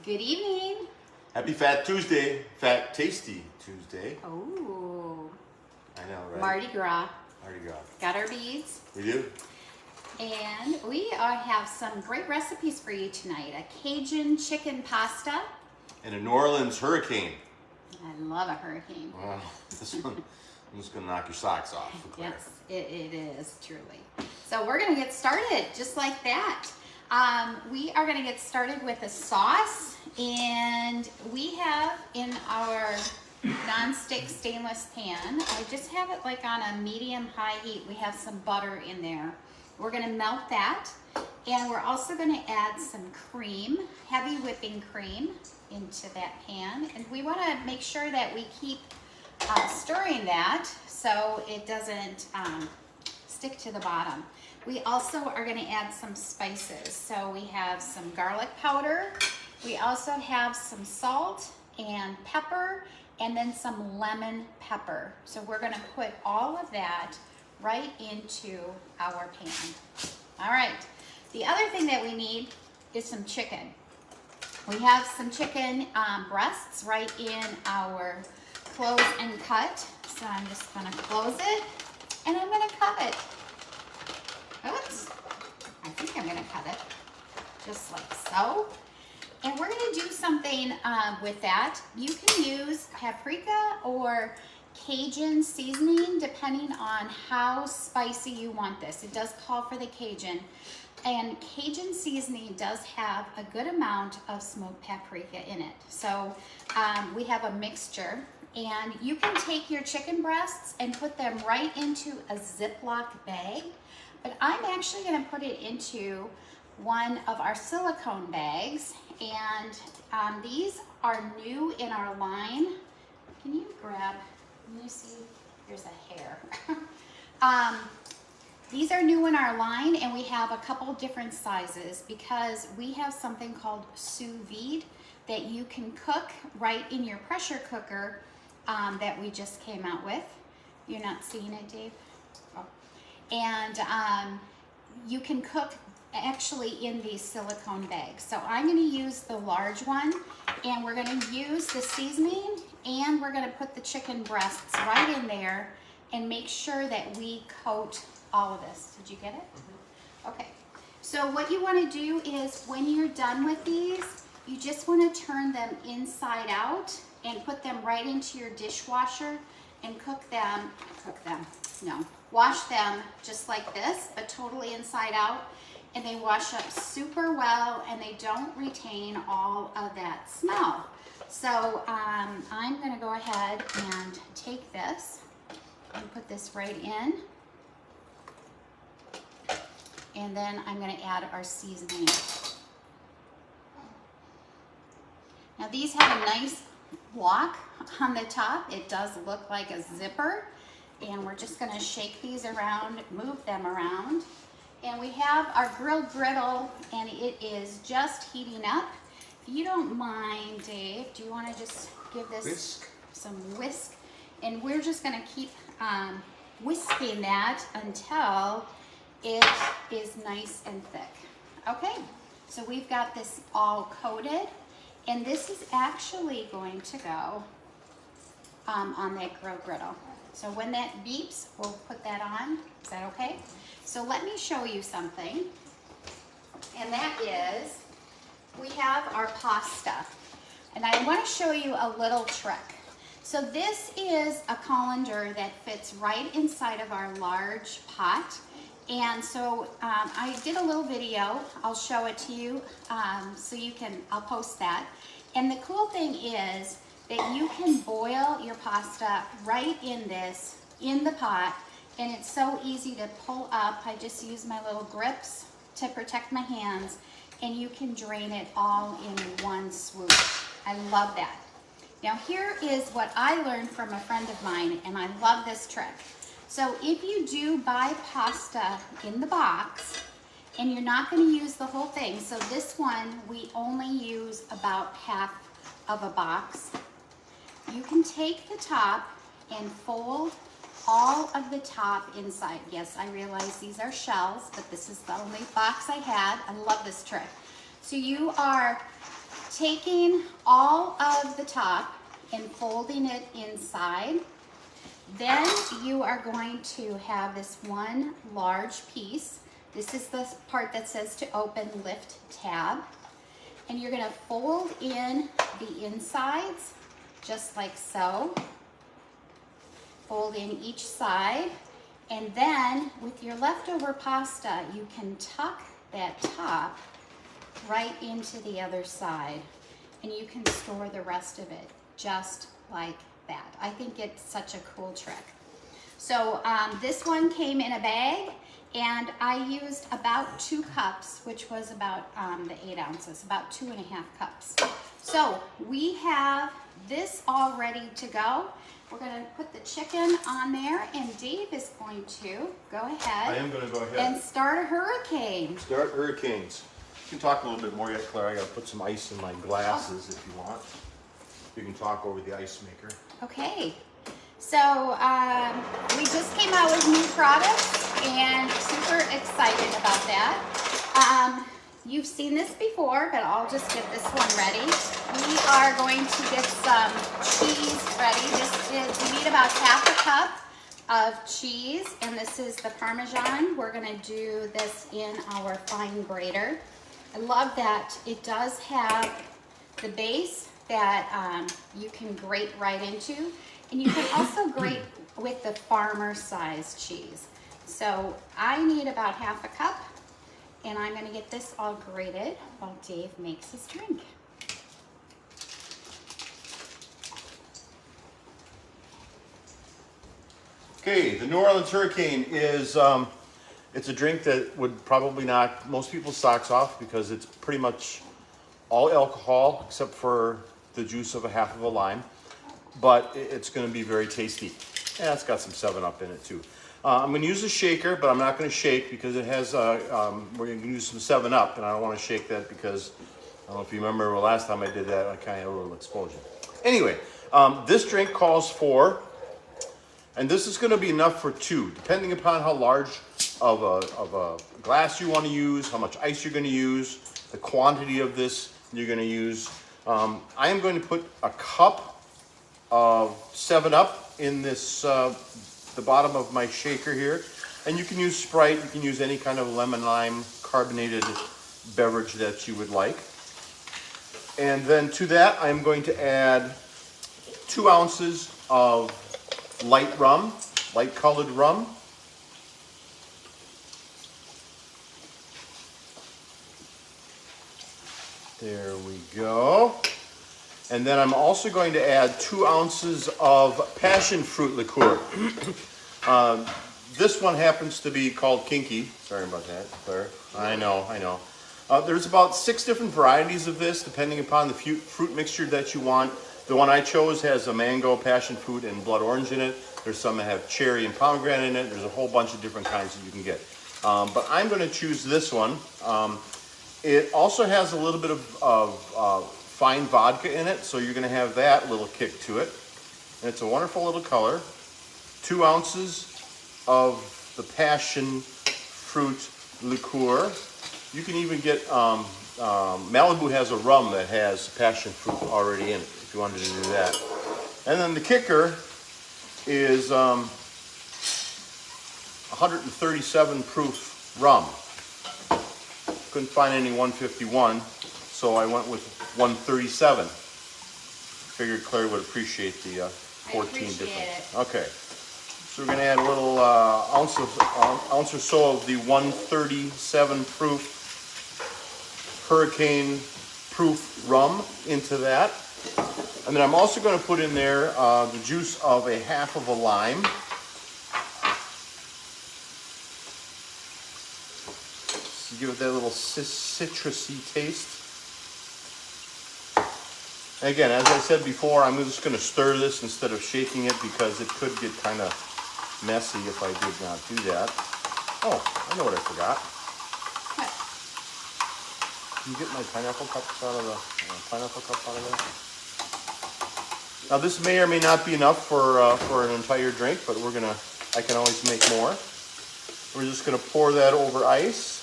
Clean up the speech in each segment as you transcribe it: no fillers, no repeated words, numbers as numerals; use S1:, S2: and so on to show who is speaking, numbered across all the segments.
S1: Good evening.
S2: Happy Fat Tuesday. Fat Tasty Tuesday.
S1: Oh.
S2: I know, right?
S1: Mardi Gras.
S2: Mardi Gras.
S1: Got our beads.
S2: We do?
S1: And we have some great recipes for you tonight. A Cajun chicken pasta.
S2: And a New Orleans hurricane.
S1: I love a hurricane.
S2: Wow. This one, I'm just going to knock your socks off.
S1: Yes, it is, truly. So we're going to get started just like that. We are going to get started with a sauce. And we have in our non-stick stainless pan, I just have it like on a medium-high heat. We have some butter in there. We're going to melt that. And we're also going to add some cream, heavy whipping cream, into that pan. And we want to make sure that we keep stirring that so it doesn't stick to the bottom. We also are going to add some spices. So we have some garlic powder. We also have some salt and pepper, and then some lemon pepper. So we're going to put all of that right into our pan. All right. The other thing that we need is some chicken. We have some chicken breasts right in our close and cut. So I'm just going to close it and I'm going to cut it. Oops. I think I'm going to cut it just like so. And we're going to do something with that. You can use paprika or Cajun seasoning depending on how spicy you want this. It does call for the Cajun. And Cajun seasoning does have a good amount of smoked paprika in it. So we have a mixture. And you can take your chicken breasts and put them right into a Ziploc bag. But I'm actually going to put it into one of our silicone bags. And these are new in our line. Can you grab, let me see, here's a hair. These are new in our line, and we have a couple different sizes because we have something called sous vide that you can cook right in your pressure cooker that we just came out with. You're not seeing it, Dave? Oh. And you can cook actually in these silicone bags. So I'm going to use the large one, and we're going to use the seasoning, and we're going to put the chicken breasts right in there and make sure that we coat all of this. Did you get it? Mm-hmm. Okay. So what you want to do is when you're done with these, you just want to turn them inside out and put them right into your dishwasher and wash them just like this, but totally inside out. And they wash up super well, and they don't retain all of that smell. So I'm going to go ahead and take this and put this right in. And then I'm going to add our seasoning. Now these have a nice lock on the top. It does look like a zipper. And we're just going to shake these around, move them around. And we have our grilled griddle, and it is just heating up. If you don't mind, Dave, do you want to just give this some whisk? And we're just going to keep whisking that until it is nice and thick. Okay, so we've got this all coated, and this is actually going to go on that grilled griddle. So when that beeps, we'll put that on. Is that okay? So let me show you something, and that is we have our pasta, and I want to show you a little trick. So this is a colander that fits right inside of our large pot, and so I did a little video. I'll show it to you so you can, I'll post that. And the cool thing is that you can boil your pasta right in the pot. And it's so easy to pull up. I just use my little grips to protect my hands, and you can drain it all in one swoop. I love that. Now here is what I learned from a friend of mine, and I love this trick. So if you do buy pasta in the box, and you're not going to use the whole thing, so this one we only use about half of a box, you can take the top and fold all of the top inside. Yes, I realize these are shells, but this is the only box I had. I love this trick. So you are taking all of the top and folding it inside. Then you are going to have this one large piece. This is the part that says to open, lift tab. And you're gonna fold in the insides, just like so. Fold in each side. And then with your leftover pasta, you can tuck that top right into the other side. And you can store the rest of it just like that. I think it's such a cool trick. So this one came in a bag, and I used about 2 cups, which was about the 8 ounces, about 2.5 cups. So we have this all ready to go. We're gonna put the chicken on there, and Dave is going to go ahead.
S2: I am going to go ahead
S1: and start a hurricane.
S2: Start hurricanes. You can talk a little bit more yet, Claire. I got to put some ice in my glasses if you want. You can talk over the ice maker.
S1: Okay, so we just came out with new products and super excited about that. You've seen this before, but I'll just get this one ready. We are going to get some cheese ready. We need about half a cup of cheese, and this is the Parmesan. We're gonna do this in our fine grater. I love that it does have the base that you can grate right into, and you can also grate with the farmer size cheese. So I need about half a cup, and I'm gonna get this all grated while Dave makes his drink.
S2: Okay, the New Orleans Hurricane is, it's a drink that would probably knock most people's socks off because it's pretty much all alcohol except for the juice of a half of a lime, but it's going to be very tasty. And it's got some 7-Up in it too. I'm going to use a shaker, but I'm not going to shake because it has, we're going to use some 7-Up, and I don't want to shake that because, I don't know if you remember the last time I did that, I kind of had a little explosion. Anyway, this drink calls for, and this is going to be enough for 2, depending upon how large of a glass you want to use, how much ice you're going to use, the quantity of this you're going to use. I am going to put a cup of 7-Up in this, the bottom of my shaker here. And you can use Sprite, you can use any kind of lemon lime carbonated beverage that you would like. And then to that, I'm going to add 2 ounces of light rum, light colored rum. There we go. And then I'm also going to add 2 ounces of passion fruit liqueur. This one happens to be called Kinky. Sorry about that, Claire. I know. There's about 6 different varieties of this, depending upon the fruit mixture that you want. The one I chose has a mango, passion fruit, and blood orange in it. There's some that have cherry and pomegranate in it. There's a whole bunch of different kinds that you can get. But I'm going to choose this one. It also has a little bit of fine vodka in it, so you're going to have that little kick to it. And it's a wonderful little color. 2 ounces of the passion fruit liqueur. You can even get, Malibu has a rum that has passion fruit already in it, if you wanted to do that. And then the kicker is 137 proof rum. Couldn't find any 151, so I went with 137. Figured Claire would appreciate the 14 difference. Okay, so we're going to add a little ounce or so of the 137 proof Hurricane proof rum into that. And then I'm also going to put in there the juice of a half of a lime. So give it that little citrusy taste. And again, as I said before, I'm just going to stir this instead of shaking it because it could get kind of messy if I did not do that. Oh, I know what I forgot. Can you get my pineapple cups out of the Now this may or may not be enough for an entire drink, but I can always make more. We're just gonna pour that over ice.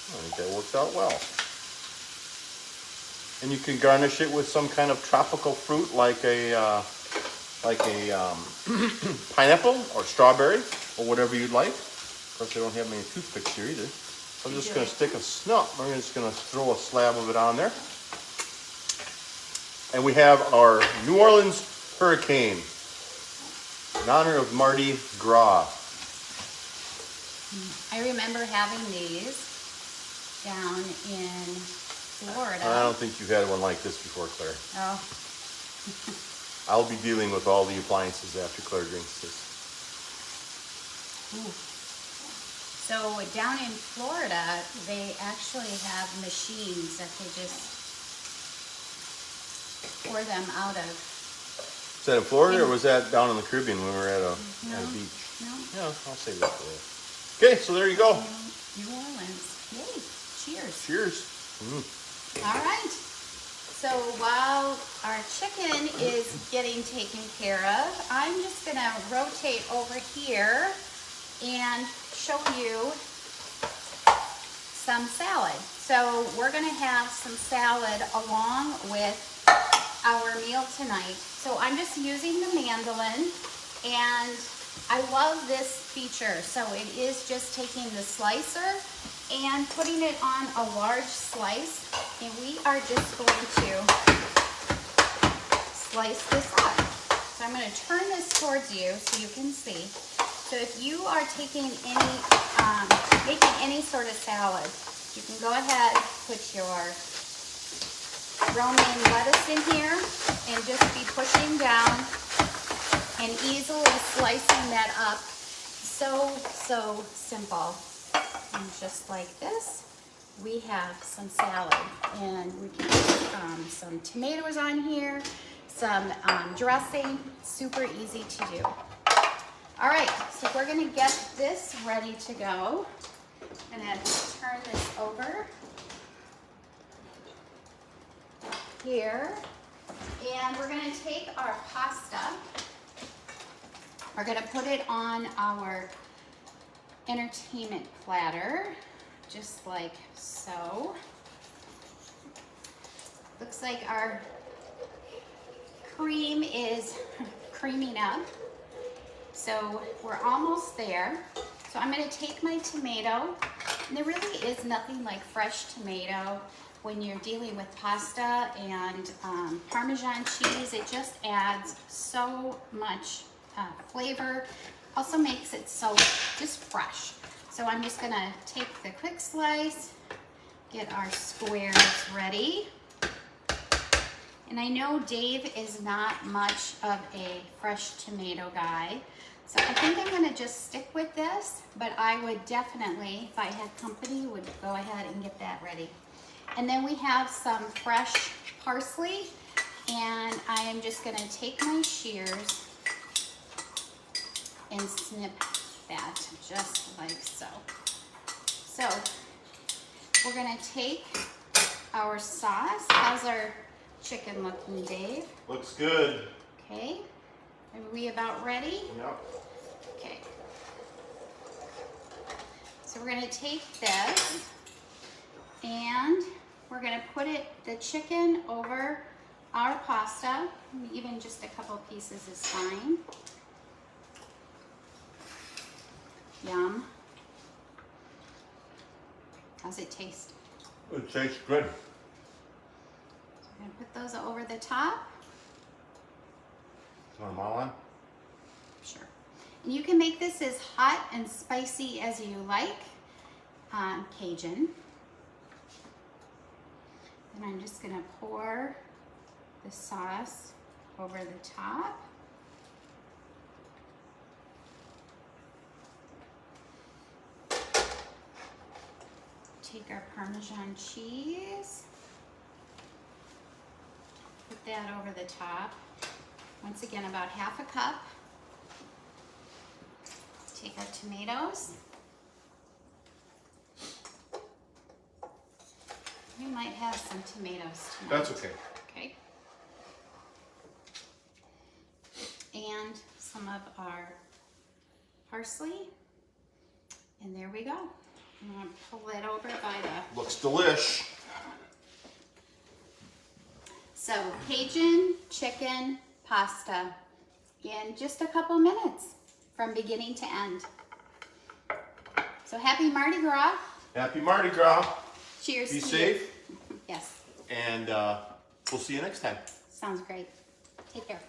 S2: I think that works out well. And you can garnish it with some kind of tropical fruit like a pineapple or strawberry or whatever you'd like. Of course, I don't have many toothpicks here either. So I'm just going to stick a snap. I'm just going to throw a slab of it on there. And we have our New Orleans Hurricane in honor of Mardi Gras.
S1: I remember having these down in Florida.
S2: I don't think you've had one like this before, Claire.
S1: Oh.
S2: I'll be dealing with all the appliances after Claire drinks this.
S1: Ooh. So down in Florida, they actually have machines that they just pour them out of.
S2: Is that in Florida or was that down in the Caribbean when we were at a beach?
S1: No.
S2: Yeah, I'll save that for later. Okay, so there you go.
S1: New Orleans. Yay. Cheers.
S2: Cheers.
S1: All right. So while our chicken is getting taken care of, I'm just going to rotate over here and show you some salad. So we're going to have some salad along with our meal tonight. So I'm just using the mandolin, and I love this feature. So it is just taking the slicer and putting it on a large slice, and we are just going to slice this up. So I'm going to turn this towards you so you can see. So if you are taking any, making any sort of salad, you can go ahead, put your romaine lettuce in here and just be pushing down and easily slicing that up. So simple. And just like this, we have some salad, and we can put some tomatoes on here, some dressing. Super easy to do. All right, so we're gonna get this ready to go. I'm gonna turn this over here, and we're gonna take our pasta. We're gonna put it on our entertainment platter, just like so. Looks like our cream is creaming up. So we're almost there. So I'm gonna take my tomato, and there really is nothing like fresh tomato when you're dealing with pasta and Parmesan cheese. It just adds so much flavor. Also makes it so just fresh. So I'm just gonna take the quick slice, get our squares ready. And I know Dave is not much of a fresh tomato guy, so I think I'm gonna just stick with this, but I would definitely, if I had company, would go ahead and get that ready. And then we have some fresh parsley, and I am just gonna take my shears and snip that just like so. So we're gonna take our sauce. How's our chicken looking, Dave?
S2: Looks good.
S1: Okay, are we about ready?
S2: Yep.
S1: Okay. So we're gonna take this and we're gonna put the chicken over our pasta. Even just a couple pieces is fine. Yum. How's it taste?
S2: It tastes good.
S1: I'm gonna put those over the top.
S2: You want them all on?
S1: Sure. And you can make this as hot and spicy as you like, Cajun. And I'm just gonna pour the sauce over the top. Take our Parmesan cheese, put that over the top. Once again, about half a cup. Take our tomatoes. We might have some tomatoes tonight.
S2: That's okay.
S1: Okay. And some of our parsley. And there we go. I'm going to pull it over by the
S2: It's delish.
S1: So Cajun chicken pasta in just a couple minutes from beginning to end. So happy Mardi Gras.
S2: Happy Mardi Gras.
S1: Cheers.
S2: Be
S1: to
S2: safe.
S1: You. Yes.
S2: And we'll see you next time.
S1: Sounds great. Take care.